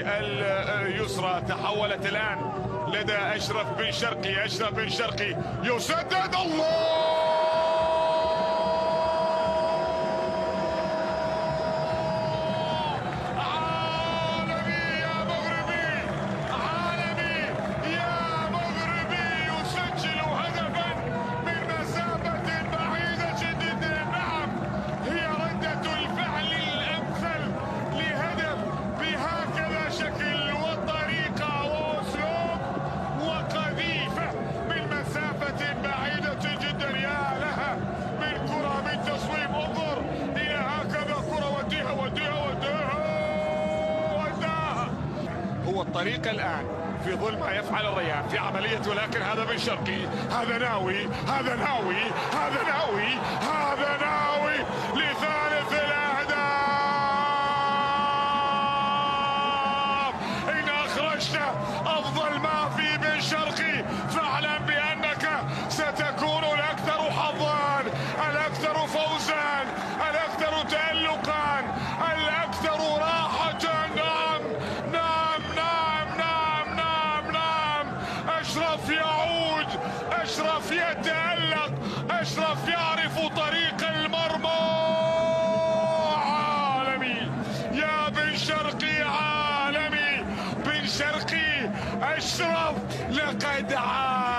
اليسرى تحولت الآن لدى أشرف بن شرقي. أشرف بن شرقي يسدد. الله عالمي يا مغربي، عالمي يا مغربي يسجل هدفا من مسافة بعيدة جدا. نعم، هي ردة الفعل الأمثل لهدف بهكذا شكل وطريقة وأسلوب وقذيفة من مسافة بعيدة جدا. يا لها من كرة، من تصويب. انظر إلى هكذا كرة، وديها وديها وديها وداها. هو الطريق الآن في ظل ما يفعل الريان في عملية، ولكن هذا بن شرقي، هذا ناوي، هذا ناوي، هذا ناوي، هذا ناوي لثالث الأهداف. إن أخرجت أفضل ما في بن شرقي فاعلم بأنك ستكون الأكثر حظا، الأكثر فوزا، الأكثر تألقا، الأكثر راحة. نعم نعم نعم نعم نعم نعم. أشرف يعود، أشرف يتألق، أشرف يعرف طريق المرمى. عالمي يا بن شرقي، عالمي بن شرقي. أشرف لقد عاد.